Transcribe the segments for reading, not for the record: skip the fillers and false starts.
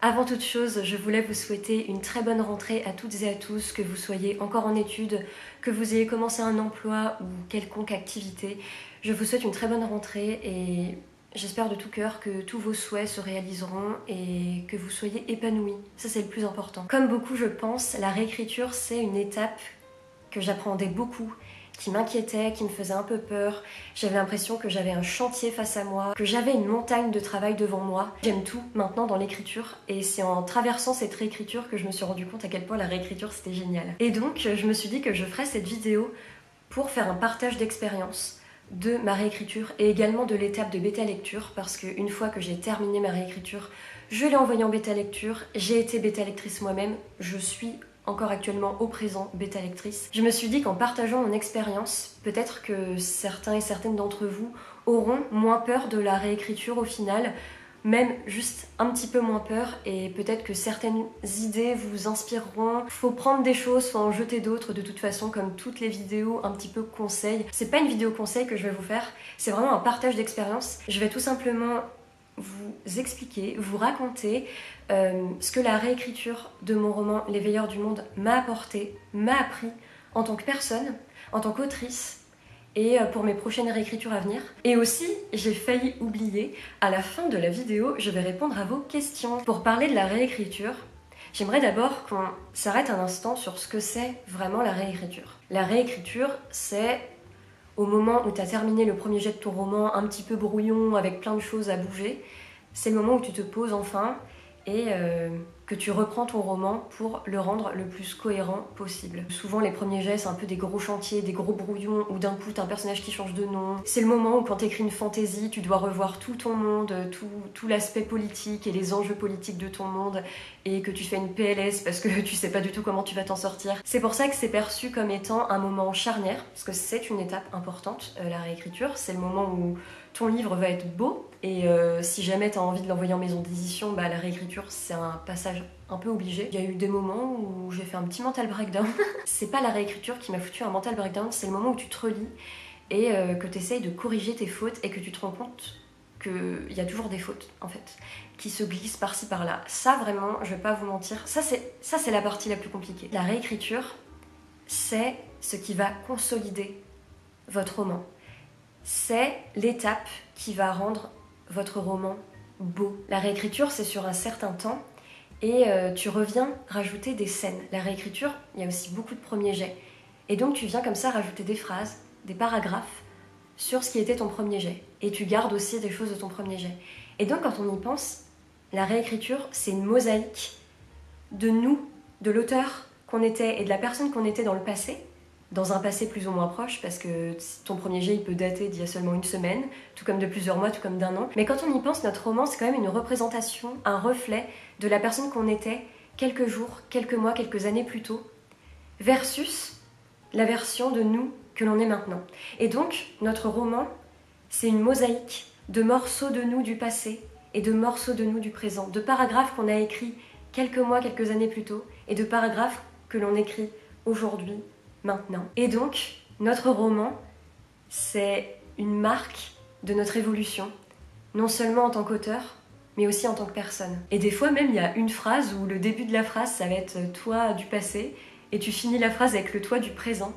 Avant toute chose, je voulais vous souhaiter une très bonne rentrée à toutes et à tous, que vous soyez encore en études, que vous ayez commencé un emploi ou quelconque activité. Je vous souhaite une très bonne rentrée et j'espère de tout cœur que tous vos souhaits se réaliseront et que vous soyez épanouis. Ça, c'est le plus important. Comme beaucoup, je pense, la réécriture, c'est une étape que j'appréhendais beaucoup, qui m'inquiétait, qui me faisait un peu peur. J'avais l'impression que j'avais un chantier face à moi, que j'avais une montagne de travail devant moi. J'aime tout maintenant dans l'écriture et c'est en traversant cette réécriture que je me suis rendu compte à quel point la réécriture c'était génial. Et donc je me suis dit que je ferais cette vidéo pour faire un partage d'expérience de ma réécriture et également de l'étape de bêta lecture, parce qu'une fois que j'ai terminé ma réécriture, je l'ai envoyée en bêta lecture, j'ai été bêta lectrice moi-même, je suis encore actuellement au présent bêta lectrice. Je me suis dit qu'en partageant mon expérience, peut-être que certains et certaines d'entre vous auront moins peur de la réécriture au final, même juste un petit peu moins peur, et peut-être que certaines idées vous inspireront. Faut prendre des choses, faut en jeter d'autres, de toute façon, comme toutes les vidéos un petit peu conseils. C'est pas une vidéo conseil que je vais vous faire, c'est vraiment un partage d'expérience. Je vais tout simplement vous expliquer, vous raconter ce que la réécriture de mon roman Les Veilleurs du Monde m'a apporté, m'a appris en tant que personne, en tant qu'autrice et pour mes prochaines réécritures à venir. Et aussi, j'ai failli oublier, à la fin de la vidéo, je vais répondre à vos questions. Pour parler de la réécriture, j'aimerais d'abord qu'on s'arrête un instant sur ce que c'est vraiment la réécriture. La réécriture, c'est au moment où tu as terminé le premier jet de ton roman, un petit peu brouillon, avec plein de choses à bouger, c'est le moment où tu te poses enfin et que tu reprends ton roman pour le rendre le plus cohérent possible. Souvent les premiers jets c'est un peu des gros chantiers, des gros brouillons où d'un coup t'as un personnage qui change de nom. C'est le moment où quand t'écris une fantaisie, tu dois revoir tout ton monde, tout l'aspect politique et les enjeux politiques de ton monde et que tu fais une PLS parce que tu sais pas du tout comment tu vas t'en sortir. C'est pour ça que c'est perçu comme étant un moment charnière, parce que c'est une étape importante, la réécriture. C'est le moment où ton livre va être beau et si jamais tu as envie de l'envoyer en maison d'édition, bah, la réécriture c'est un passage un peu obligé. Il y a eu des moments où j'ai fait un petit mental breakdown. C'est pas la réécriture qui m'a foutu un mental breakdown, c'est le moment où tu te relis et que tu essayes de corriger tes fautes et que tu te rends compte qu'il y a toujours des fautes en fait qui se glissent par-ci par-là. Ça vraiment, je vais pas vous mentir, ça c'est la partie la plus compliquée. La réécriture, c'est ce qui va consolider votre roman. C'est l'étape qui va rendre votre roman beau. La réécriture, c'est sur un certain temps et tu reviens rajouter des scènes. La réécriture, il y a aussi beaucoup de premiers jets. Et donc tu viens comme ça rajouter des phrases, des paragraphes sur ce qui était ton premier jet. Et tu gardes aussi des choses de ton premier jet. Et donc quand on y pense, la réécriture, c'est une mosaïque de nous, de l'auteur qu'on était et de la personne qu'on était dans le passé, dans un passé plus ou moins proche, parce que ton premier jet il peut dater d'il y a seulement une semaine, tout comme de plusieurs mois, tout comme d'un an. Mais quand on y pense, notre roman c'est quand même une représentation, un reflet de la personne qu'on était quelques jours, quelques mois, quelques années plus tôt, versus la version de nous que l'on est maintenant. Et donc, notre roman, c'est une mosaïque de morceaux de nous du passé et de morceaux de nous du présent, de paragraphes qu'on a écrits quelques mois, quelques années plus tôt, et de paragraphes que l'on écrit aujourd'hui, maintenant. Et donc, notre roman, c'est une marque de notre évolution, non seulement en tant qu'auteur, mais aussi en tant que personne. Et des fois même, il y a une phrase où le début de la phrase, ça va être « toi du passé », et tu finis la phrase avec le « toi du présent ».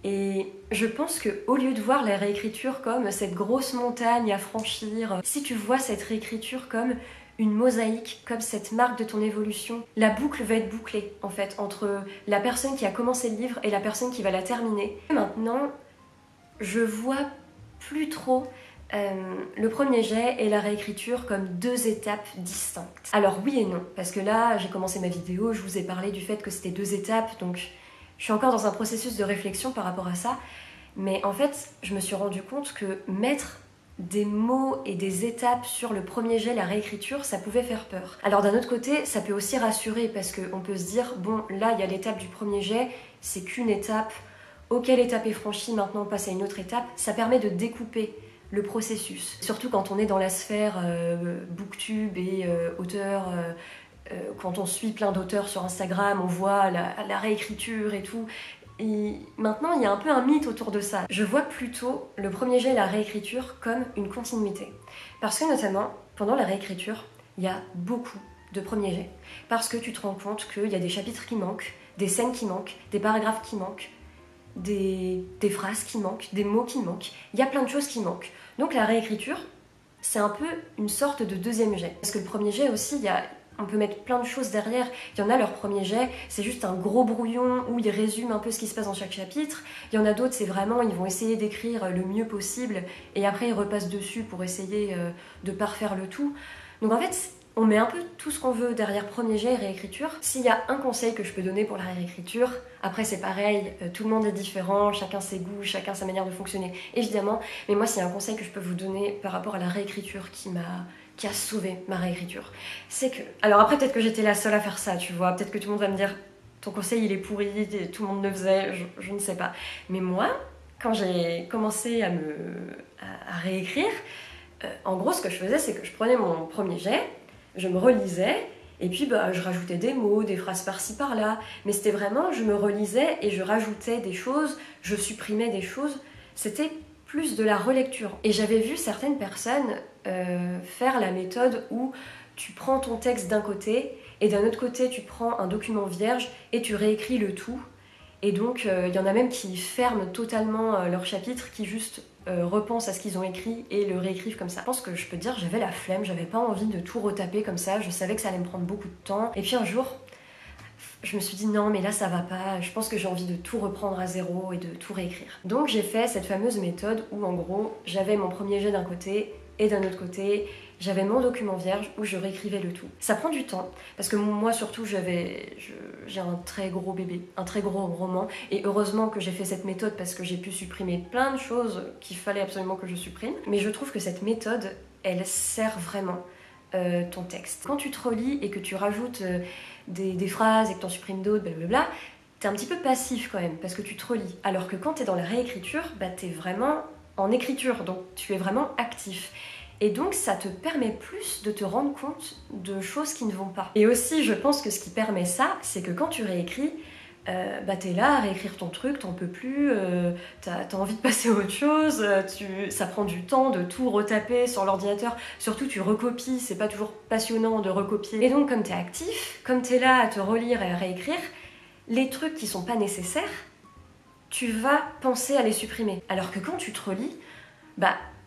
Et je pense qu'au lieu de voir la réécriture comme cette grosse montagne à franchir, si tu vois cette réécriture comme une mosaïque, comme cette marque de ton évolution, la boucle va être bouclée en fait entre la personne qui a commencé le livre et la personne qui va la terminer. Et maintenant, je vois plus trop le premier jet et la réécriture comme deux étapes distinctes. Alors oui et non, parce que là j'ai commencé ma vidéo, je vous ai parlé du fait que c'était deux étapes, donc je suis encore dans un processus de réflexion par rapport à ça, mais en fait je me suis rendu compte que mettre des mots et des étapes sur le premier jet, la réécriture, ça pouvait faire peur. Alors d'un autre côté, ça peut aussi rassurer parce qu'on peut se dire, bon là il y a l'étape du premier jet, c'est qu'une étape, ok l'étape est franchie, maintenant on passe à une autre étape, ça permet de découper le processus. Surtout quand on est dans la sphère booktube et auteur, quand on suit plein d'auteurs sur Instagram, on voit la réécriture et tout. Et maintenant, il y a un peu un mythe autour de ça. Je vois plutôt le premier jet et la réécriture comme une continuité. Parce que notamment, pendant la réécriture, il y a beaucoup de premier jet. Parce que tu te rends compte qu'il y a des chapitres qui manquent, des scènes qui manquent, des paragraphes qui manquent, des phrases qui manquent, des mots qui manquent. Il y a plein de choses qui manquent. Donc la réécriture, c'est un peu une sorte de deuxième jet. Parce que le premier jet aussi, on peut mettre plein de choses derrière. Il y en a, leur premier jet, c'est juste un gros brouillon où ils résument un peu ce qui se passe dans chaque chapitre. Il y en a d'autres, c'est vraiment, ils vont essayer d'écrire le mieux possible et après ils repassent dessus pour essayer de parfaire le tout. Donc en fait, on met un peu tout ce qu'on veut derrière premier jet et réécriture. S'il y a un conseil que je peux donner pour la réécriture, après c'est pareil, tout le monde est différent, chacun ses goûts, chacun sa manière de fonctionner, évidemment. Mais moi, s'il y a un conseil que je peux vous donner par rapport à la réécriture qui a sauvé ma réécriture, c'est que... Alors après, peut-être que j'étais la seule à faire ça, tu vois. Peut-être que tout le monde va me dire, ton conseil il est pourri, tout le monde le faisait, je ne sais pas. Mais moi, quand j'ai commencé à réécrire, en gros, ce que je faisais, c'est que je prenais mon premier jet, je me relisais, et puis je rajoutais des mots, des phrases par-ci par-là. Mais c'était vraiment, je me relisais et je rajoutais des choses, je supprimais des choses. C'était plus de la relecture. Et j'avais vu certaines personnes faire la méthode où tu prends ton texte d'un côté, et d'un autre côté, tu prends un document vierge et tu réécris le tout. Et donc, il y en a même qui ferment totalement leur chapitre, qui juste repensent à ce qu'ils ont écrit et le réécrivent comme ça. Je pense que je peux te dire, j'avais la flemme, j'avais pas envie de tout retaper comme ça, je savais que ça allait me prendre beaucoup de temps. Et puis un jour, je me suis dit non, mais là ça va pas, je pense que j'ai envie de tout reprendre à zéro et de tout réécrire. Donc j'ai fait cette fameuse méthode où en gros, j'avais mon premier jet d'un côté et d'un autre côté, j'avais mon document vierge où je réécrivais le tout. Ça prend du temps, parce que moi surtout j'ai un très gros bébé, un très gros roman, et heureusement que j'ai fait cette méthode parce que j'ai pu supprimer plein de choses qu'il fallait absolument que je supprime. Mais je trouve que cette méthode, elle sert vraiment ton texte. Quand tu te relis et que tu rajoutes des phrases et que tu en supprimes d'autres, blablabla, t'es un petit peu passif quand même, parce que tu te relis. Alors que quand t'es dans la réécriture, t'es vraiment en écriture, donc tu es vraiment actif. Et donc ça te permet plus de te rendre compte de choses qui ne vont pas. Et aussi, je pense que ce qui permet ça, c'est que quand tu réécris, t'es là à réécrire ton truc, t'en peux plus, t'as envie de passer à autre chose, ça prend du temps de tout retaper sur l'ordinateur, surtout tu recopies, c'est pas toujours passionnant de recopier. Et donc comme t'es actif, comme t'es là à te relire et à réécrire, les trucs qui sont pas nécessaires, tu vas penser à les supprimer. Alors que quand tu te relis,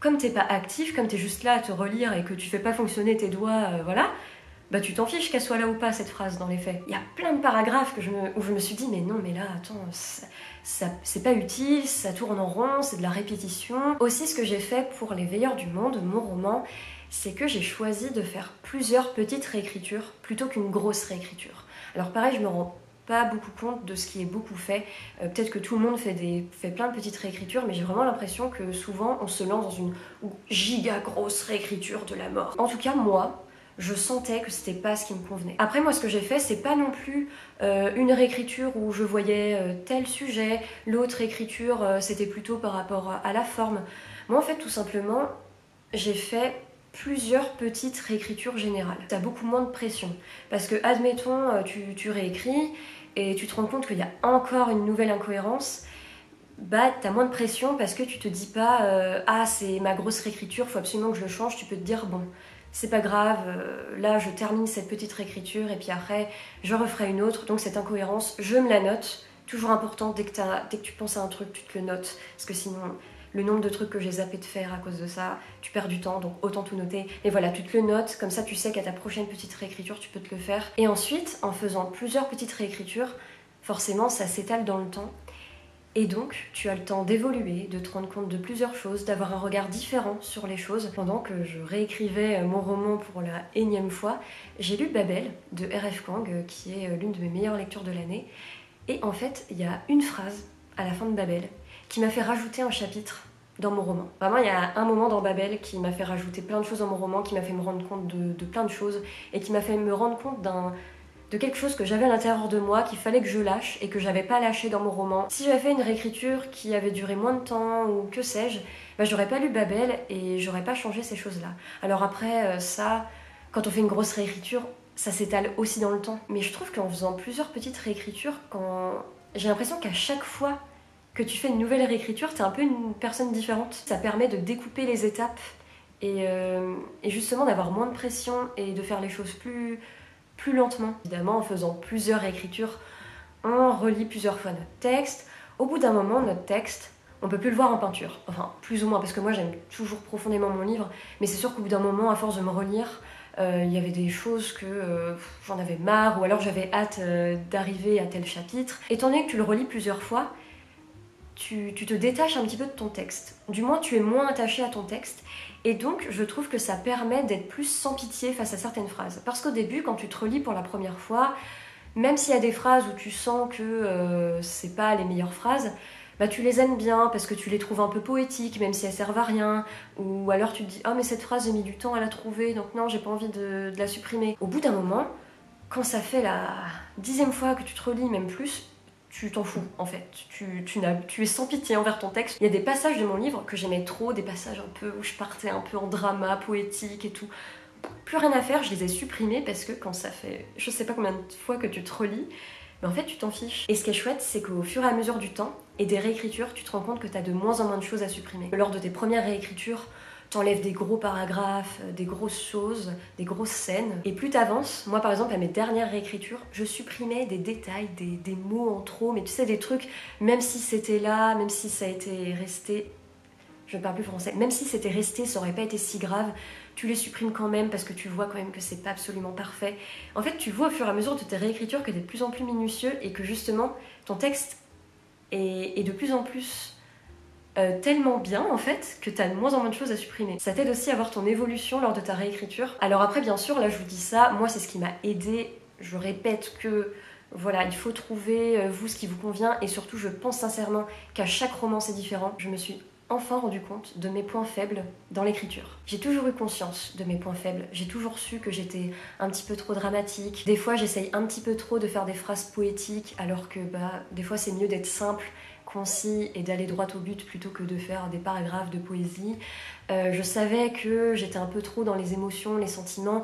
comme t'es pas actif, comme t'es juste là à te relire et que tu fais pas fonctionner tes doigts, voilà, tu t'en fiches qu'elle soit là ou pas, cette phrase, dans les faits. Il y a plein de paragraphes où je me suis dit, mais non, mais là, attends, c'est pas utile, ça tourne en rond, c'est de la répétition. Aussi, ce que j'ai fait pour Les Veilleurs du Monde, mon roman, c'est que j'ai choisi de faire plusieurs petites réécritures plutôt qu'une grosse réécriture. Alors pareil, je me rends pas beaucoup compte de ce qui est beaucoup fait. Peut-être que tout le monde fait plein de petites réécritures, mais j'ai vraiment l'impression que souvent, on se lance dans une giga grosse réécriture de la mort. En tout cas, moi, je sentais que c'était pas ce qui me convenait. Après, moi, ce que j'ai fait, c'est pas non plus une réécriture où je voyais tel sujet, l'autre réécriture, c'était plutôt par rapport à la forme. Moi, en fait, tout simplement, j'ai fait plusieurs petites réécritures générales. T'as beaucoup moins de pression. Parce que, admettons, tu réécris et tu te rends compte qu'il y a encore une nouvelle incohérence, t'as moins de pression parce que tu te dis pas ah, c'est ma grosse réécriture, faut absolument que je le change. Tu peux te dire bon, c'est pas grave, là je termine cette petite réécriture et puis après je referai une autre, donc cette incohérence, je me la note. Toujours important, dès que tu penses à un truc, tu te le notes, parce que sinon le nombre de trucs que j'ai zappé de faire à cause de ça, tu perds du temps, donc autant tout noter. Et voilà, tu te le notes, comme ça tu sais qu'à ta prochaine petite réécriture, tu peux te le faire. Et ensuite, en faisant plusieurs petites réécritures, forcément ça s'étale dans le temps. Et donc, tu as le temps d'évoluer, de te rendre compte de plusieurs choses, d'avoir un regard différent sur les choses. Pendant que je réécrivais mon roman pour la énième fois, j'ai lu Babel de R.F. Kuang, qui est l'une de mes meilleures lectures de l'année. Et en fait, il y a une phrase à la fin de Babel qui m'a fait rajouter un chapitre dans mon roman. Vraiment, il y a un moment dans Babel qui m'a fait rajouter plein de choses dans mon roman, qui m'a fait me rendre compte de plein de choses, et qui m'a fait me rendre compte de quelque chose que j'avais à l'intérieur de moi, qu'il fallait que je lâche et que j'avais pas lâché dans mon roman. Si j'avais fait une réécriture qui avait duré moins de temps ou que sais-je, j'aurais pas lu Babel et j'aurais pas changé ces choses-là. Alors après, ça, quand on fait une grosse réécriture, ça s'étale aussi dans le temps. Mais je trouve qu'en faisant plusieurs petites réécritures, j'ai l'impression qu'à chaque fois que tu fais une nouvelle réécriture, t'es un peu une personne différente. Ça permet de découper les étapes et justement d'avoir moins de pression et de faire les choses plus plus lentement. Évidemment, en faisant plusieurs réécritures, on relit plusieurs fois notre texte. Au bout d'un moment, notre texte, on peut plus le voir en peinture. Enfin, plus ou moins, parce que moi j'aime toujours profondément mon livre, mais c'est sûr qu'au bout d'un moment, à force de me relire, il y avait des choses que j'en avais marre, ou alors j'avais hâte d'arriver à tel chapitre. Étant donné que tu le relis plusieurs fois, tu te détaches un petit peu de ton texte. Du moins, tu es moins attaché à ton texte. Et donc, je trouve que ça permet d'être plus sans pitié face à certaines phrases. Parce qu'au début, quand tu te relis pour la première fois, même s'il y a des phrases où tu sens que c'est pas les meilleures phrases, bah tu les aimes bien parce que tu les trouves un peu poétiques, même si elles servent à rien. Ou alors tu te dis, oh mais cette phrase j'ai mis du temps à la trouver, donc non, j'ai pas envie de la supprimer. Au bout d'un moment, quand ça fait la 10e fois que tu te relis, même plus, tu t'en fous en fait. Tu es sans pitié envers ton texte. Il y a des passages de mon livre que j'aimais trop, des passages un peu où je partais un peu en drama poétique et tout. Plus rien à faire, je les ai supprimés parce que quand ça fait je sais pas combien de fois que tu te relis, mais en fait tu t'en fiches. Et ce qui est chouette, c'est qu'au fur et à mesure du temps et des réécritures, tu te rends compte que tu as de moins en moins de choses à supprimer. Lors de tes premières réécritures, t'enlèves des gros paragraphes, des grosses choses, des grosses scènes. Et plus t'avances, moi par exemple à mes dernières réécritures, je supprimais des détails, des mots en trop, mais tu sais des trucs, même si c'était là, même si ça a été resté, je ne parle plus français, même si c'était resté, ça aurait pas été si grave, tu les supprimes quand même parce que tu vois quand même que c'est pas absolument parfait. En fait, tu vois au fur et à mesure de tes réécritures que tu es de plus en plus minutieux et que justement ton texte est de plus en plus tellement bien en fait que tu as de moins en moins de choses à supprimer. Ça t'aide aussi à voir ton évolution lors de ta réécriture. Alors après, bien sûr, là je vous dis ça, moi c'est ce qui m'a aidé. Je répète que voilà, il faut trouver vous ce qui vous convient et surtout je pense sincèrement qu'à chaque roman c'est différent. Je me suis enfin rendu compte de mes points faibles dans l'écriture. J'ai toujours eu conscience de mes points faibles. J'ai toujours su que j'étais un petit peu trop dramatique. Des fois, j'essaye un petit peu trop de faire des phrases poétiques, alors que des fois, c'est mieux d'être simple, concis et d'aller droit au but plutôt que de faire des paragraphes de poésie. Je savais que j'étais un peu trop dans les émotions, les sentiments.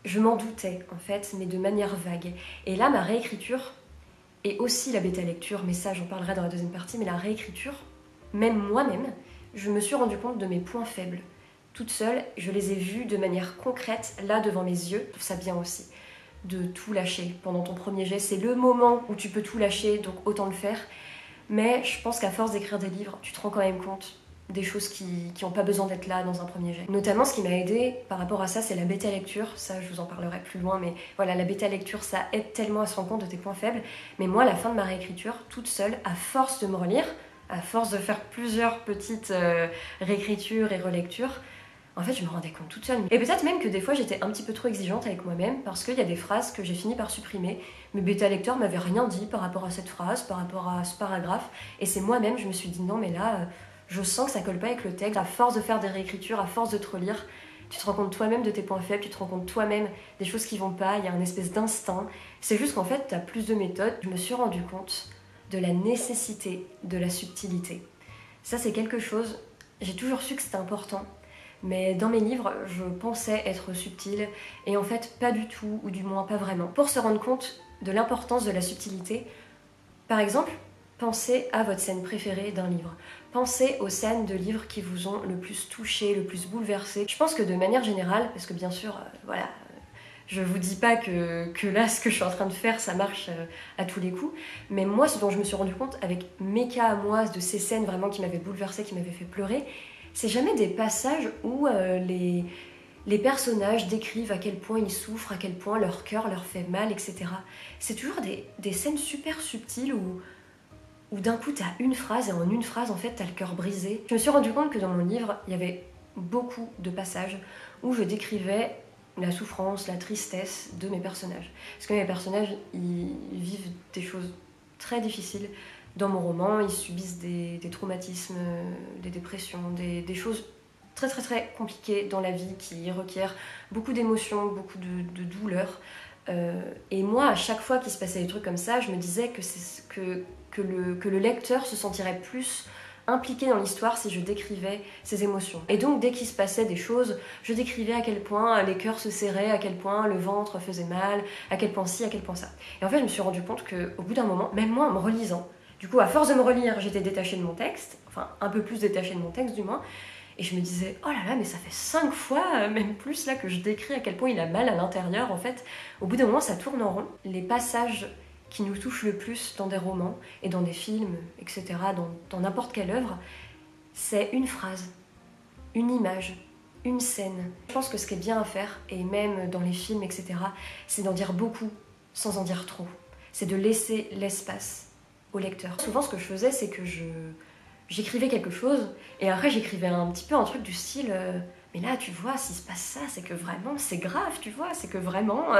Je m'en doutais, en fait, mais de manière vague. Et là, ma réécriture, et aussi la bêta-lecture, mais ça, j'en parlerai dans la deuxième partie, mais la réécriture, même moi-même, je me suis rendu compte de mes points faibles. Toute seule, je les ai vus de manière concrète, là devant mes yeux. Je trouve ça bien aussi, de tout lâcher pendant ton premier jet. C'est le moment où tu peux tout lâcher, donc autant le faire. Mais je pense qu'à force d'écrire des livres, tu te rends quand même compte des choses qui n'ont pas besoin d'être là dans un premier jet. Notamment, ce qui m'a aidé par rapport à ça, c'est la bêta-lecture. Ça, je vous en parlerai plus loin, mais voilà, la bêta-lecture, ça aide tellement à se rendre compte de tes points faibles. Mais moi, à la fin de ma réécriture, toute seule, à force de me relire, à force de faire plusieurs petites réécritures et relectures, en fait, je me rendais compte toute seule. Et peut-être même que des fois, j'étais un petit peu trop exigeante avec moi-même parce qu'il y a des phrases que j'ai fini par supprimer. Mes bêta-lecteurs m'avaient rien dit par rapport à cette phrase, par rapport à ce paragraphe. Et c'est moi-même, je me suis dit non, mais là, je sens que ça colle pas avec le texte. À force de faire des réécritures, à force de te relire, tu te rends compte toi-même de tes points faibles, tu te rends compte toi-même des choses qui vont pas, il y a une espèce d'instinct. C'est juste qu'en fait, tu as plus de méthodes. Je me suis rendu compte de la nécessité de la subtilité. Ça, c'est quelque chose, j'ai toujours su que c'était important, mais dans mes livres, je pensais être subtile, et en fait, pas du tout, ou du moins pas vraiment. Pour se rendre compte de l'importance de la subtilité, par exemple, pensez à votre scène préférée d'un livre. Pensez aux scènes de livres qui vous ont le plus touché, le plus bouleversé. Je pense que de manière générale, parce que bien sûr, voilà, je vous dis pas que là, ce que je suis en train de faire, ça marche à tous les coups. Mais moi, ce dont je me suis rendu compte avec mes cas à moi, de ces scènes vraiment qui m'avaient bouleversée, qui m'avaient fait pleurer, c'est jamais des passages où les personnages décrivent à quel point ils souffrent, à quel point leur cœur leur fait mal, etc. C'est toujours des scènes super subtiles où d'un coup, t'as une phrase et en une phrase, en fait, t'as le cœur brisé. Je me suis rendu compte que dans mon livre, il y avait beaucoup de passages où je décrivais la souffrance, la tristesse de mes personnages. Parce que mes personnages, ils vivent des choses très difficiles. Dans mon roman, ils subissent des traumatismes, des dépressions, des choses très très très compliquées dans la vie qui requièrent beaucoup d'émotions, beaucoup de douleurs. Et moi, à chaque fois qu'il se passait des trucs comme ça, je me disais que le lecteur se sentirait plus impliquée dans l'histoire si je décrivais ses émotions. Et donc dès qu'il se passait des choses, je décrivais à quel point les cœurs se serraient, à quel point le ventre faisait mal, à quel point ci, à quel point ça. Et en fait je me suis rendu compte qu'au bout d'un moment, même moi en me relisant, du coup à force de me relire, j'étais détachée de mon texte, enfin un peu plus détachée de mon texte du moins, Et je me disais, oh là là, mais ça fait 5 fois, même plus là, que je décris à quel point il a mal à l'intérieur. En fait, au bout d'un moment, ça tourne en rond. Les passages qui nous touchent le plus dans des romans et dans des films, etc., dans n'importe quelle œuvre, c'est une phrase, une image, une scène. Je pense que ce qui est bien à faire, et même dans les films, etc., c'est d'en dire beaucoup sans en dire trop. C'est de laisser l'espace au lecteur. Souvent, ce que je faisais, c'est que j'écrivais quelque chose, et après j'écrivais un petit peu un truc du style mais là tu vois, s'il se passe ça, c'est que vraiment c'est grave, tu vois, c'est que vraiment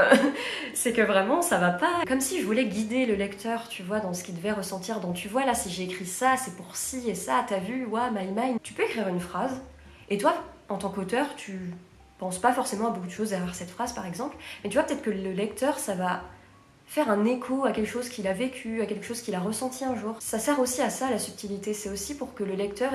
ça va pas. Comme si je voulais guider le lecteur, tu vois, dans ce qu'il devait ressentir. Donc tu vois, là si j'ai écrit ça, c'est pour ci et ça, t'as vu, ouais, my mind. Tu peux écrire une phrase, et toi, en tant qu'auteur, tu penses pas forcément à beaucoup de choses derrière cette phrase par exemple, mais tu vois, peut-être que le lecteur, ça va faire un écho à quelque chose qu'il a vécu, à quelque chose qu'il a ressenti un jour. Ça sert aussi à ça, la subtilité. C'est aussi pour que le lecteur,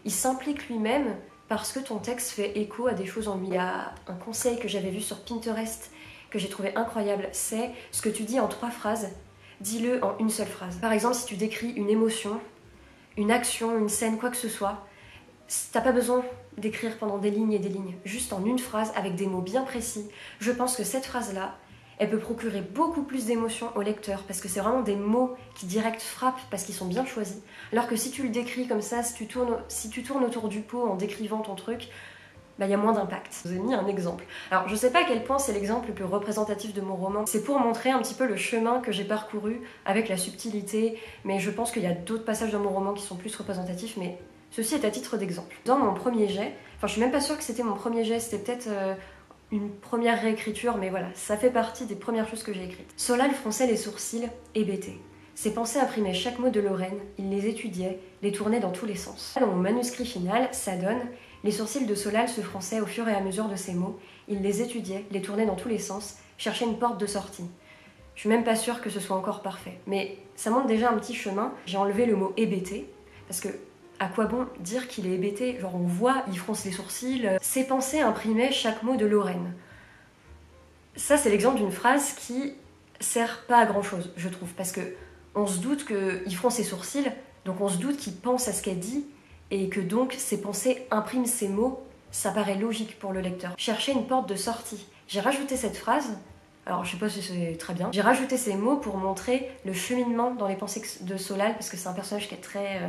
il s'implique lui-même parce que ton texte fait écho à des choses en lui. Il y a un conseil que j'avais vu sur Pinterest que j'ai trouvé incroyable, c'est ce que tu dis en 3 phrases, dis-le en une seule phrase. Par exemple, si tu décris une émotion, une action, une scène, quoi que ce soit, t'as pas besoin d'écrire pendant des lignes et des lignes, juste en une phrase avec des mots bien précis. Je pense que cette phrase-là, elle peut procurer beaucoup plus d'émotions au lecteur parce que c'est vraiment des mots qui direct frappent parce qu'ils sont bien choisis. Alors que si tu le décris comme ça, si tu tournes autour du pot en décrivant ton truc, bah, y a moins d'impact. Je vous ai mis un exemple. Alors je sais pas à quel point c'est l'exemple le plus représentatif de mon roman. C'est pour montrer un petit peu le chemin que j'ai parcouru avec la subtilité, mais je pense qu'il y a d'autres passages dans mon roman qui sont plus représentatifs, mais ceci est à titre d'exemple. Dans mon premier jet, enfin je suis même pas sûre que c'était mon premier jet, c'était peut-être une première réécriture, mais voilà, ça fait partie des premières choses que j'ai écrites. Solal fronçait les sourcils, hébété. Ses pensées imprimaient chaque mot de Lorraine, il les étudiait, les tournait dans tous les sens. Dans mon manuscrit final, ça donne, les sourcils de Solal se fronçaient au fur et à mesure de ses mots, il les étudiait, les tournait dans tous les sens, cherchait une porte de sortie. Je suis même pas sûre que ce soit encore parfait, mais ça montre déjà un petit chemin. J'ai enlevé le mot hébété, parce que à quoi bon dire qu'il est hébété? Genre on voit, il fronce les sourcils. Ses pensées imprimaient chaque mot de Lorraine. Ça, c'est l'exemple d'une phrase qui sert pas à grand chose, je trouve, parce que on se doute qu'il fronce ses sourcils, donc on se doute qu'il pense à ce qu'elle dit, et que donc ses pensées impriment ses mots. Ça paraît logique pour le lecteur. Chercher une porte de sortie. J'ai rajouté cette phrase, alors je sais pas si c'est très bien, j'ai rajouté ces mots pour montrer le cheminement dans les pensées de Solal, parce que c'est un personnage qui est très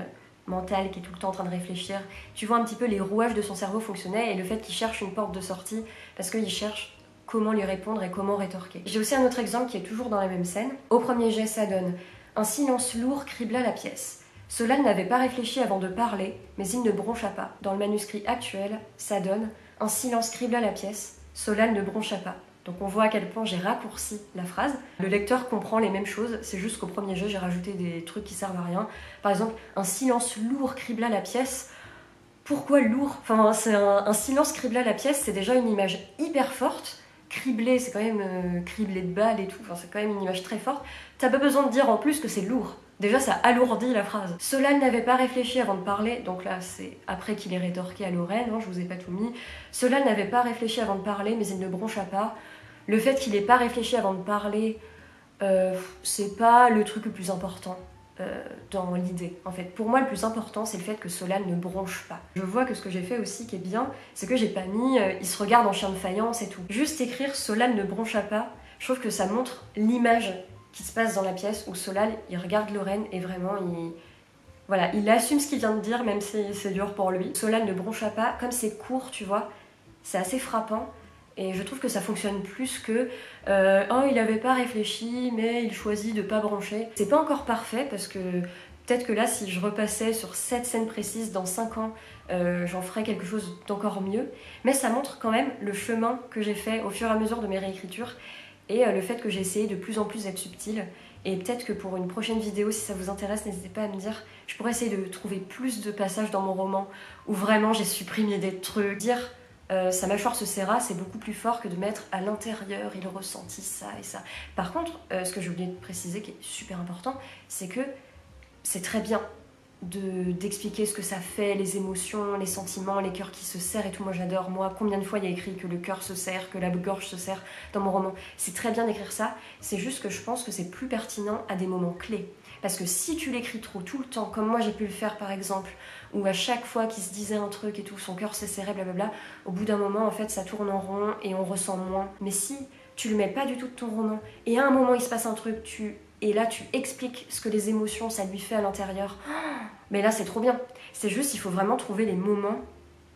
mental, qui est tout le temps en train de réfléchir. Tu vois un petit peu les rouages de son cerveau fonctionner et le fait qu'il cherche une porte de sortie parce qu'il cherche comment lui répondre et comment rétorquer. J'ai aussi un autre exemple qui est toujours dans la même scène. Au premier jet, ça donne un silence lourd cribla la pièce. Solal n'avait pas réfléchi avant de parler, mais il ne broncha pas. Dans le manuscrit actuel, ça donne un silence cribla la pièce. Solal ne broncha pas. Donc on voit à quel point j'ai raccourci la phrase. Le lecteur comprend les mêmes choses, c'est juste qu'au premier jeu, j'ai rajouté des trucs qui servent à rien. Par exemple, un silence lourd cribla la pièce. Pourquoi lourd? Enfin, c'est un silence cribla la pièce, c'est déjà une image hyper forte. Criblé, c'est quand même criblé de balles et tout, enfin, c'est quand même une image très forte. T'as pas besoin de dire en plus que c'est lourd. Déjà, ça alourdit la phrase. Solal n'avait pas réfléchi avant de parler, donc là, c'est après qu'il ait rétorqué à Lorraine, hein, je vous ai pas tout mis. Solal n'avait pas réfléchi avant de parler, mais il ne broncha pas. Le fait qu'il n'ait pas réfléchi avant de parler, c'est pas le truc le plus important dans l'idée. En fait, pour moi, le plus important, c'est le fait que Solal ne bronche pas. Je vois que ce que j'ai fait aussi qui est bien, c'est que j'ai pas mis il se regarde en chien de faïence et tout. Juste écrire Solal ne broncha pas, je trouve que ça montre l'image qui se passe dans la pièce où Solal, il regarde Lorraine et vraiment, voilà, il assume ce qu'il vient de dire, même si c'est dur pour lui. Solal ne broncha pas, comme c'est court, tu vois, c'est assez frappant. Et je trouve que ça fonctionne plus que oh, il avait pas réfléchi, mais il choisit de pas broncher. C'est pas encore parfait parce que peut-être que là, si je repassais sur cette scène précise dans 5 ans, j'en ferais quelque chose d'encore mieux. Mais ça montre quand même le chemin que j'ai fait au fur et à mesure de mes réécritures et le fait que j'ai essayé de plus en plus d'être subtile. Et peut-être que pour une prochaine vidéo, si ça vous intéresse, n'hésitez pas à me dire. Je pourrais essayer de trouver plus de passages dans mon roman où vraiment j'ai supprimé des trucs. Dire sa mâchoire se serra, c'est beaucoup plus fort que de mettre à l'intérieur, il ressentit ça et ça. Par contre, ce que j'ai oublié de préciser, qui est super important, c'est que c'est très bien d'expliquer ce que ça fait, les émotions, les sentiments, les cœurs qui se serrent et tout. Moi j'adore, combien de fois il y a écrit que le cœur se serre, que la gorge se serre dans mon roman. C'est très bien d'écrire ça, c'est juste que je pense que c'est plus pertinent à des moments clés. Parce que si tu l'écris trop tout le temps, comme moi j'ai pu le faire par exemple, où à chaque fois qu'il se disait un truc et tout, son cœur se serrait, blablabla, au bout d'un moment, en fait, ça tourne en rond et on ressent moins. Mais si tu le mets pas du tout de ton roman, et à un moment, il se passe un truc, et là, tu expliques ce que les émotions, ça lui fait à l'intérieur, mais là, c'est trop bien. C'est juste, il faut vraiment trouver les moments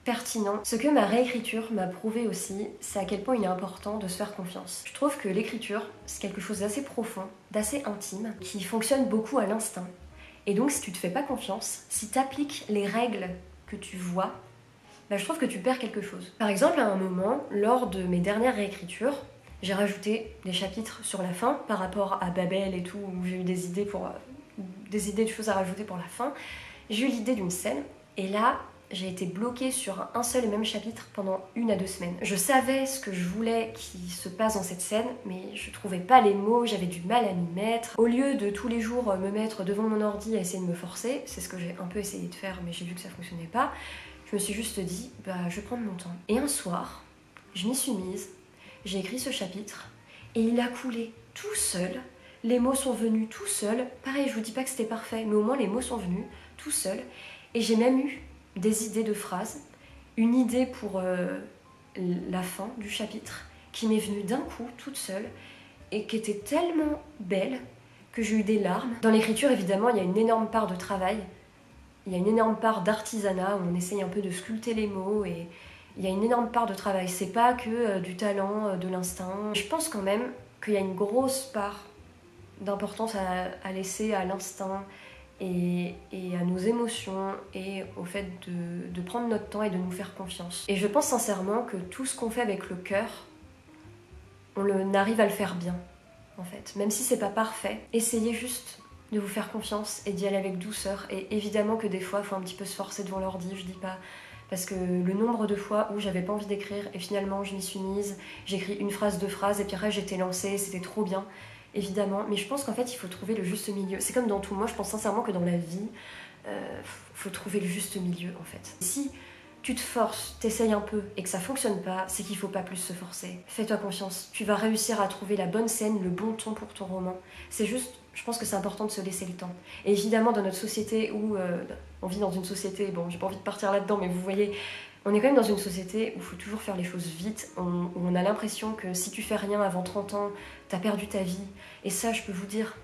pertinent. Ce que ma réécriture m'a prouvé aussi, c'est à quel point il est important de se faire confiance. Je trouve que l'écriture, c'est quelque chose d'assez profond, d'assez intime, qui fonctionne beaucoup à l'instinct. Et donc si tu te fais pas confiance, si tu appliques les règles que tu vois, je trouve que tu perds quelque chose. Par exemple, à un moment, lors de mes dernières réécritures, j'ai rajouté des chapitres sur la fin par rapport à Babel et tout, où j'ai eu des idées de choses à rajouter pour la fin. J'ai eu l'idée d'une scène, et là, j'ai été bloquée sur un seul et même chapitre pendant 1 à 2 semaines. Je savais ce que je voulais qu'il se passe dans cette scène, mais je trouvais pas les mots, j'avais du mal à m'y mettre. Au lieu de tous les jours me mettre devant mon ordi à essayer de me forcer, c'est ce que j'ai un peu essayé de faire, mais j'ai vu que ça fonctionnait pas, je me suis juste dit, je vais prendre mon temps. Et un soir, je m'y suis mise, j'ai écrit ce chapitre, et il a coulé tout seul. Les mots sont venus tout seuls. Pareil, je vous dis pas que c'était parfait, mais au moins les mots sont venus tout seuls. Et j'ai même eu des idées de phrases, une idée pour la fin du chapitre qui m'est venue d'un coup, toute seule, et qui était tellement belle que j'ai eu des larmes. Dans l'écriture, évidemment, il y a une énorme part de travail, il y a une énorme part d'artisanat, où on essaye un peu de sculpter les mots, et il y a une énorme part de travail. C'est pas que du talent, de l'instinct. Je pense quand même qu'il y a une grosse part d'importance à laisser à l'instinct, et à nos émotions et au fait de prendre notre temps et de nous faire confiance. Et je pense sincèrement que tout ce qu'on fait avec le cœur, on arrive à le faire bien, en fait. Même si c'est pas parfait, essayez juste de vous faire confiance et d'y aller avec douceur. Et évidemment que des fois, il faut un petit peu se forcer devant l'ordi, je dis pas. Parce que le nombre de fois où j'avais pas envie d'écrire et finalement je m'y suis mise, j'écris une phrase, 2 phrases et puis après j'étais lancée, c'était trop bien. Évidemment, mais je pense qu'en fait il faut trouver le juste milieu. C'est comme dans tout, moi je pense sincèrement que dans la vie, faut trouver le juste milieu en fait. Si tu te forces, t'essayes un peu et que ça fonctionne pas, c'est qu'il faut pas plus se forcer. Fais-toi confiance, tu vas réussir à trouver la bonne scène, le bon ton pour ton roman. C'est juste, je pense que c'est important de se laisser le temps. Et évidemment dans notre société où on vit dans une société, bon j'ai pas envie de partir là-dedans, mais vous voyez, on est quand même dans une société où il faut toujours faire les choses vite, où on a l'impression que si tu fais rien avant 30 ans, t'as perdu ta vie. Et ça, je peux vous dire,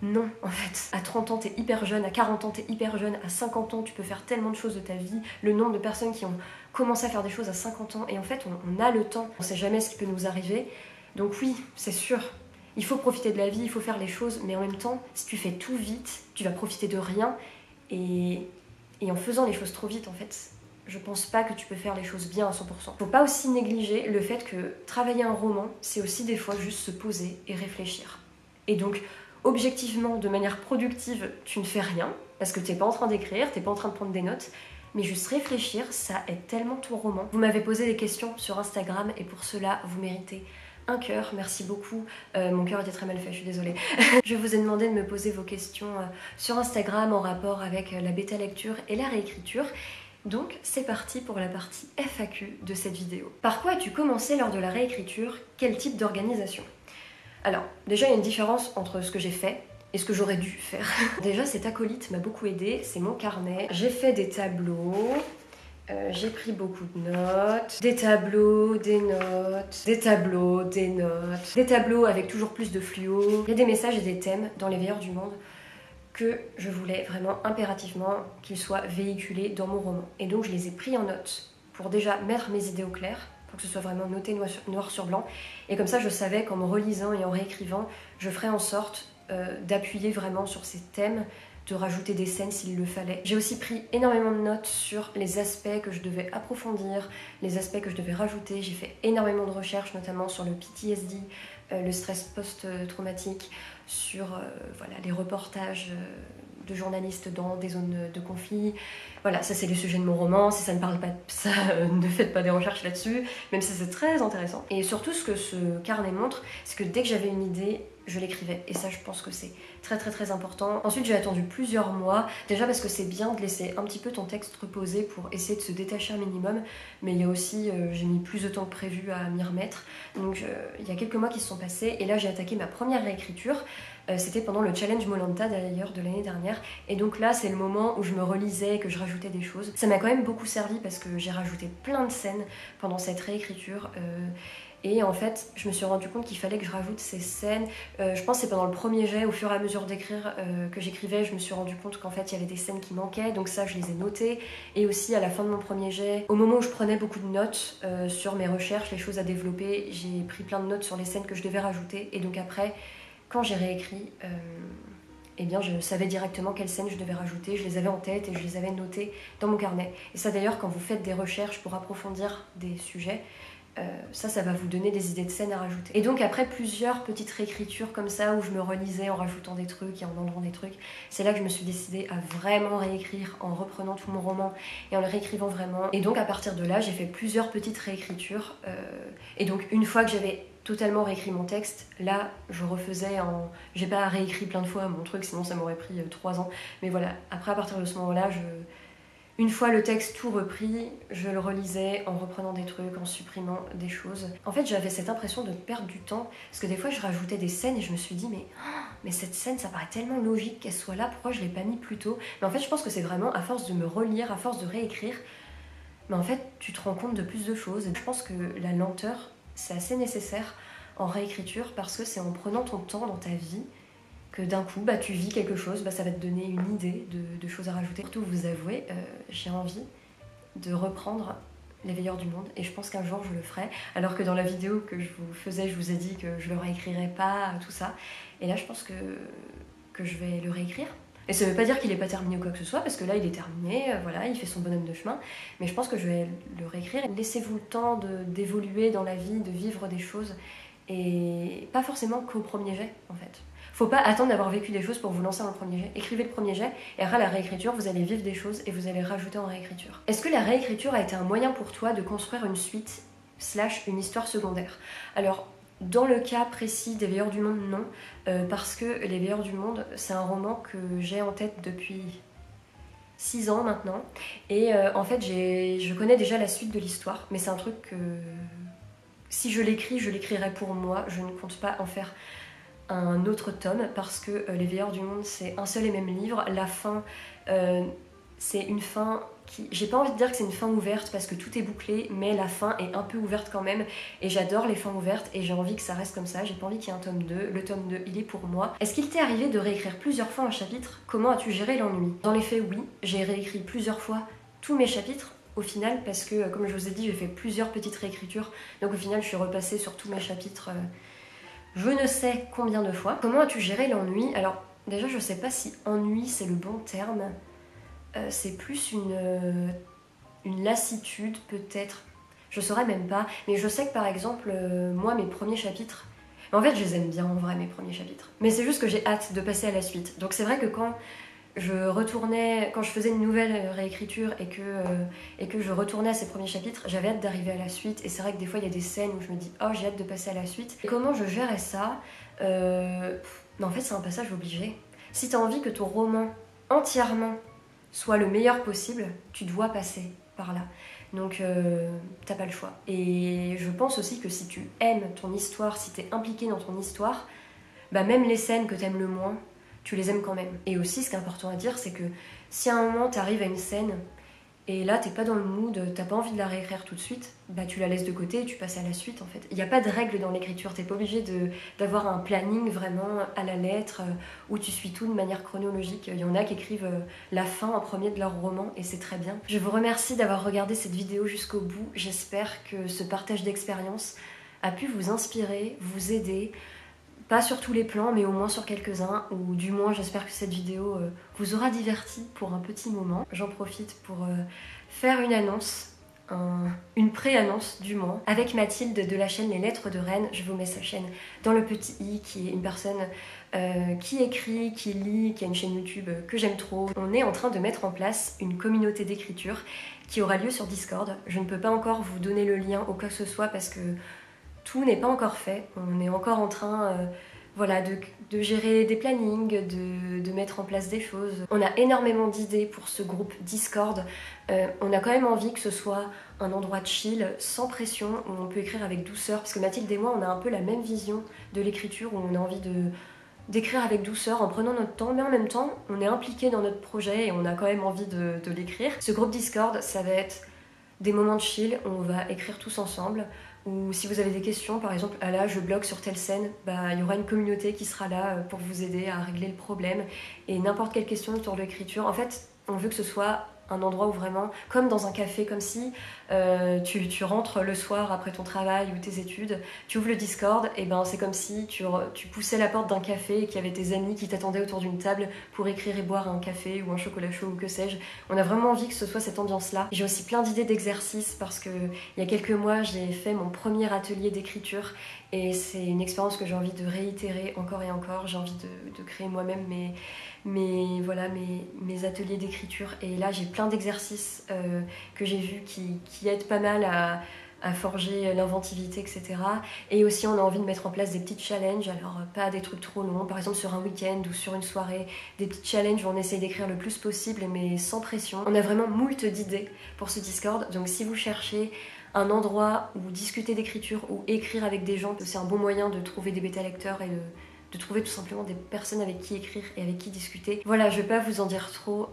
non, en fait. À 30 ans, t'es hyper jeune, à 40 ans, t'es hyper jeune, à 50 ans, tu peux faire tellement de choses de ta vie. Le nombre de personnes qui ont commencé à faire des choses à 50 ans, et en fait, on a le temps. On sait jamais ce qui peut nous arriver. Donc oui, c'est sûr, il faut profiter de la vie, il faut faire les choses, mais en même temps, si tu fais tout vite, tu vas profiter de rien. Et en faisant les choses trop vite, en fait, je pense pas que tu peux faire les choses bien à 100%. Faut pas aussi négliger le fait que travailler un roman, c'est aussi des fois juste se poser et réfléchir. Et donc, objectivement, de manière productive, tu ne fais rien, parce que t'es pas en train d'écrire, t'es pas en train de prendre des notes, mais juste réfléchir, ça aide tellement ton roman. Vous m'avez posé des questions sur Instagram, et pour cela, vous méritez un cœur, merci beaucoup. Mon cœur était très mal fait, je suis désolée. Je vous ai demandé de me poser vos questions sur Instagram en rapport avec la bêta lecture et la réécriture. Donc c'est parti pour la partie FAQ de cette vidéo. Par quoi as-tu commencé lors de la réécriture? Quel type d'organisation? Alors, déjà il y a une différence entre ce que j'ai fait et ce que j'aurais dû faire. Déjà cet acolyte m'a beaucoup aidé, c'est mon carnet. J'ai fait des tableaux, j'ai pris beaucoup de notes, des tableaux, des notes, des tableaux, des notes, des tableaux avec toujours plus de fluo. Il y a des messages et des thèmes dans Les Veilleurs du Monde que je voulais vraiment impérativement qu'ils soient véhiculés dans mon roman. Et donc je les ai pris en note pour déjà mettre mes idées au clair, pour que ce soit vraiment noté noir sur blanc. Et comme ça je savais qu'en me relisant et en réécrivant, je ferais en sorte d'appuyer vraiment sur ces thèmes, de rajouter des scènes s'il le fallait. J'ai aussi pris énormément de notes sur les aspects que je devais approfondir, les aspects que je devais rajouter. J'ai fait énormément de recherches, notamment sur le PTSD, le stress post-traumatique, sur voilà, les reportages de journalistes dans des zones de conflit. Voilà, ça c'est le sujet de mon roman. Si ça ne parle pas de ça, ne faites pas des recherches là-dessus, même si c'est très intéressant. Et surtout, ce que ce carnet montre, c'est que dès que j'avais une idée, je l'écrivais. Et ça, je pense que c'est très très très important. Ensuite, j'ai attendu plusieurs mois, déjà parce que c'est bien de laisser un petit peu ton texte reposer pour essayer de se détacher un minimum, mais il y a aussi, j'ai mis plus de temps que prévu à m'y remettre. Donc il y a quelques mois qui se sont passés, et là j'ai attaqué ma première réécriture. C'était pendant le challenge Molanta d'ailleurs de l'année dernière. Et donc là, c'est le moment où je me relisais et que je rajoutais des choses. Ça m'a quand même beaucoup servi parce que j'ai rajouté plein de scènes pendant cette réécriture. Et en fait, je me suis rendu compte qu'il fallait que je rajoute ces scènes. Je pense que c'est pendant le premier jet, au fur et à mesure d'écrire que j'écrivais, je me suis rendu compte qu'en fait, il y avait des scènes qui manquaient. Donc ça, je les ai notées. Et aussi, à la fin de mon premier jet, au moment où je prenais beaucoup de notes sur mes recherches, les choses à développer, j'ai pris plein de notes sur les scènes que je devais rajouter. Et donc après, quand j'ai réécrit, eh bien, je savais directement quelles scènes je devais rajouter. Je les avais en tête et je les avais notées dans mon carnet. Et ça, d'ailleurs, quand vous faites des recherches pour approfondir des sujets, ça va vous donner des idées de scènes à rajouter. Et donc après plusieurs petites réécritures comme ça où je me relisais en rajoutant des trucs et en enlevant des trucs, c'est là que je me suis décidée à vraiment réécrire en reprenant tout mon roman et en le réécrivant vraiment. Et donc à partir de là, j'ai fait plusieurs petites réécritures. Et donc une fois que j'avais totalement réécrit mon texte, là je refaisais en... J'ai pas réécrit plein de fois mon truc, sinon ça m'aurait pris 3 ans. Mais voilà, après à partir de ce moment-là, une fois le texte tout repris, je le relisais en reprenant des trucs, en supprimant des choses. En fait, j'avais cette impression de perdre du temps, parce que des fois, je rajoutais des scènes et je me suis dit, mais cette scène, ça paraît tellement logique qu'elle soit là, pourquoi je l'ai pas mis plus tôt? Mais en fait, je pense que c'est vraiment à force de me relire, à force de réécrire, mais en fait, tu te rends compte de plus de choses. Et je pense que la lenteur, c'est assez nécessaire en réécriture, parce que c'est en prenant ton temps dans ta vie que d'un coup, tu vis quelque chose, ça va te donner une idée de choses à rajouter. Surtout vous avouer, j'ai envie de reprendre Les Veilleurs du Monde et je pense qu'un jour je le ferai. Alors que dans la vidéo que je vous faisais, je vous ai dit que je le réécrirais pas, tout ça. Et là, je pense que je vais le réécrire. Et ça veut pas dire qu'il est pas terminé ou quoi que ce soit, parce que là, il est terminé, voilà, il fait son bonhomme de chemin. Mais je pense que je vais le réécrire. Laissez-vous le temps d'évoluer dans la vie, de vivre des choses. Et pas forcément qu'au premier jet, en fait. Faut pas attendre d'avoir vécu des choses pour vous lancer dans le premier jet. Écrivez le premier jet, et après la réécriture, vous allez vivre des choses et vous allez rajouter en réécriture. Est-ce que la réécriture a été un moyen pour toi de construire une suite / une histoire secondaire? Alors, dans le cas précis des Veilleurs du Monde, non. Parce que Les Veilleurs du Monde, c'est un roman que j'ai en tête depuis 6 ans maintenant. Et en fait, je connais déjà la suite de l'histoire, mais c'est un truc que... Si je l'écris, je l'écrirai pour moi. Je ne compte pas en faire un autre tome parce que Les Veilleurs du Monde, c'est un seul et même livre. La fin, c'est une fin qui... J'ai pas envie de dire que c'est une fin ouverte parce que tout est bouclé, mais la fin est un peu ouverte quand même. Et j'adore les fins ouvertes et j'ai envie que ça reste comme ça. J'ai pas envie qu'il y ait un tome 2. Le tome 2, il est pour moi. Est-ce qu'il t'est arrivé de réécrire plusieurs fois un chapitre? Comment as-tu géré l'ennui? Dans les faits, oui. J'ai réécrit plusieurs fois tous mes chapitres. Au final, parce que comme je vous ai dit, j'ai fait plusieurs petites réécritures. Donc au final, je suis repassée sur tous mes chapitres je ne sais combien de fois. Comment as-tu géré l'ennui? Alors déjà, je sais pas si ennui c'est le bon terme. C'est plus une lassitude peut-être. Je saurais même pas. Mais je sais que par exemple, moi, mes premiers chapitres... En fait, je les aime bien en vrai, mes premiers chapitres. Mais c'est juste que j'ai hâte de passer à la suite. Donc c'est vrai que quand je faisais une nouvelle réécriture et que je retournais à ces premiers chapitres, j'avais hâte d'arriver à la suite. Et c'est vrai que des fois, il y a des scènes où je me dis « Oh, j'ai hâte de passer à la suite ». Et comment je gérais ça? En fait, c'est un passage obligé. Si tu as envie que ton roman, entièrement, soit le meilleur possible, tu dois passer par là. Donc, t'as pas le choix. Et je pense aussi que si tu aimes ton histoire, si t'es impliqué dans ton histoire, même les scènes que t'aimes le moins, tu les aimes quand même. Et aussi, ce qui est important à dire, c'est que si à un moment t'arrives à une scène et là t'es pas dans le mood, t'as pas envie de la réécrire tout de suite, tu la laisses de côté et tu passes à la suite en fait. Il n'y a pas de règle dans l'écriture, t'es pas obligé d'avoir un planning vraiment à la lettre où tu suis tout de manière chronologique. Il y en a qui écrivent la fin en premier de leur roman et c'est très bien. Je vous remercie d'avoir regardé cette vidéo jusqu'au bout. J'espère que ce partage d'expérience a pu vous inspirer, vous aider. Pas sur tous les plans, mais au moins sur quelques-uns, ou du moins j'espère que cette vidéo vous aura diverti pour un petit moment. J'en profite pour faire une annonce, une pré-annonce du moins, avec Mathilde de la chaîne Les Lettres de Rennes. Je vous mets sa chaîne dans le petit i, qui est une personne qui écrit, qui lit, qui a une chaîne YouTube que j'aime trop. On est en train de mettre en place une communauté d'écriture qui aura lieu sur Discord. Je ne peux pas encore vous donner le lien ou quoi que ce soit parce que tout n'est pas encore fait, on est encore en train de gérer des plannings, de mettre en place des choses. On a énormément d'idées pour ce groupe Discord. On a quand même envie que ce soit un endroit chill, sans pression, où on peut écrire avec douceur. Parce que Mathilde et moi, on a un peu la même vision de l'écriture, où on a envie d'écrire avec douceur, en prenant notre temps, mais en même temps, on est impliqué dans notre projet et on a quand même envie de l'écrire. Ce groupe Discord, ça va être des moments de chill où on va écrire tous ensemble. Ou si vous avez des questions, par exemple, ah là je bloque sur telle scène, il y aura une communauté qui sera là pour vous aider à régler le problème. Et n'importe quelle question autour de l'écriture, en fait, on veut que ce soit un endroit où vraiment, comme dans un café, comme si tu rentres le soir après ton travail ou tes études, tu ouvres le Discord, et c'est comme si tu poussais la porte d'un café et qu'il y avait tes amis qui t'attendaient autour d'une table pour écrire et boire un café ou un chocolat chaud ou que sais-je. On a vraiment envie que ce soit cette ambiance-là. J'ai aussi plein d'idées d'exercices parce que il y a quelques mois, j'ai fait mon premier atelier d'écriture et c'est une expérience que j'ai envie de réitérer encore et encore. J'ai envie de créer moi-même mes ateliers d'écriture. Et là, j'ai plein d'exercices que j'ai vus qui aident pas mal à forger l'inventivité, etc. Et aussi, on a envie de mettre en place des petits challenges, alors pas des trucs trop longs, par exemple sur un week-end ou sur une soirée, des petits challenges où on essaye d'écrire le plus possible, mais sans pression. On a vraiment moult d'idées pour ce Discord, donc si vous cherchez un endroit où discuter d'écriture ou écrire avec des gens, c'est un bon moyen de trouver des bêta-lecteurs et de trouver tout simplement des personnes avec qui écrire et avec qui discuter. Voilà, je vais pas vous en dire trop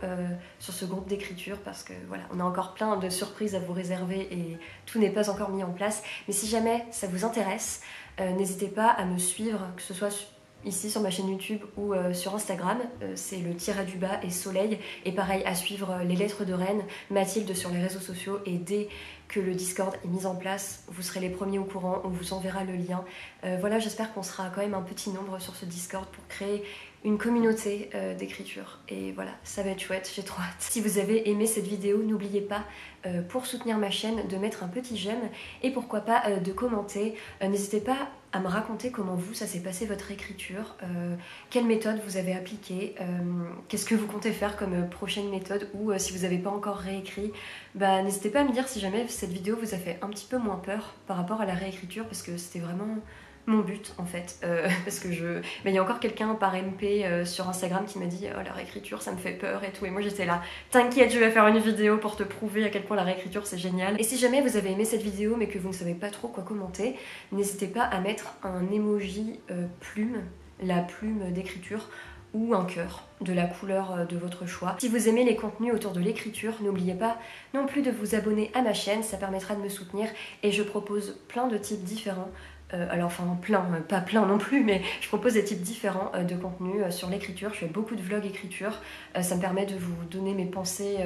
sur ce groupe d'écriture parce que voilà, on a encore plein de surprises à vous réserver et tout n'est pas encore mis en place. Mais si jamais ça vous intéresse, n'hésitez pas à me suivre, que ce soit ici sur ma chaîne YouTube ou sur Instagram, c'est le _du_ et Soleil, et pareil à suivre les lettres de Rennes, Mathilde sur les réseaux sociaux, et dès que le Discord est mis en place, vous serez les premiers au courant, on vous enverra le lien. Voilà, j'espère qu'on sera quand même un petit nombre sur ce Discord pour créer une communauté d'écriture. Et voilà, ça va être chouette, j'ai trop hâte. Si vous avez aimé cette vidéo, n'oubliez pas, pour soutenir ma chaîne, de mettre un petit j'aime et pourquoi pas de commenter. N'hésitez pas à me raconter comment vous, ça s'est passé votre écriture, quelle méthode vous avez appliquée, qu'est-ce que vous comptez faire comme prochaine méthode, ou si vous n'avez pas encore réécrit, n'hésitez pas à me dire si jamais cette vidéo vous a fait un petit peu moins peur par rapport à la réécriture, parce que c'était vraiment mon but en fait, parce que il y a encore quelqu'un par MP sur Instagram qui m'a dit oh, la réécriture ça me fait peur et tout, et moi j'étais là, t'inquiète, je vais faire une vidéo pour te prouver à quel point la réécriture c'est génial. Et si jamais vous avez aimé cette vidéo mais que vous ne savez pas trop quoi commenter, n'hésitez pas à mettre un emoji plume, la plume d'écriture, ou un cœur de la couleur de votre choix. Si vous aimez les contenus autour de l'écriture, n'oubliez pas non plus de vous abonner à ma chaîne, ça permettra de me soutenir, et je propose plein de types différents. Alors enfin plein, pas plein non plus, mais je propose des types différents de contenus sur l'écriture. Je fais beaucoup de vlogs écriture, ça me permet de vous donner mes pensées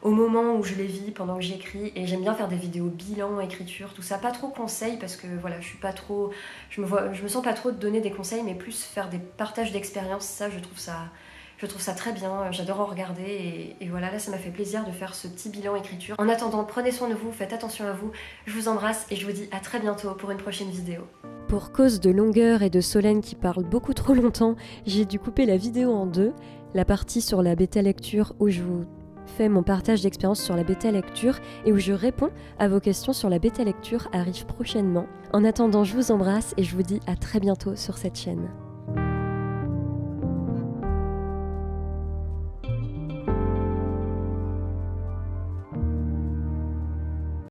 au moment où je les vis, pendant que j'écris, et j'aime bien faire des vidéos bilan, écriture, tout ça, pas trop conseils parce que voilà, je me sens pas trop de donner des conseils, mais plus faire des partages d'expériences. Ça, je trouve ça très bien, j'adore en regarder, et voilà, là ça m'a fait plaisir de faire ce petit bilan écriture. En attendant, prenez soin de vous, faites attention à vous, je vous embrasse et je vous dis à très bientôt pour une prochaine vidéo. Pour cause de longueur et de Solène qui parle beaucoup trop longtemps, j'ai dû couper la vidéo en deux. La partie sur la bêta lecture où je vous fais mon partage d'expérience sur la bêta lecture et où je réponds à vos questions sur la bêta lecture arrive prochainement. En attendant, je vous embrasse et je vous dis à très bientôt sur cette chaîne.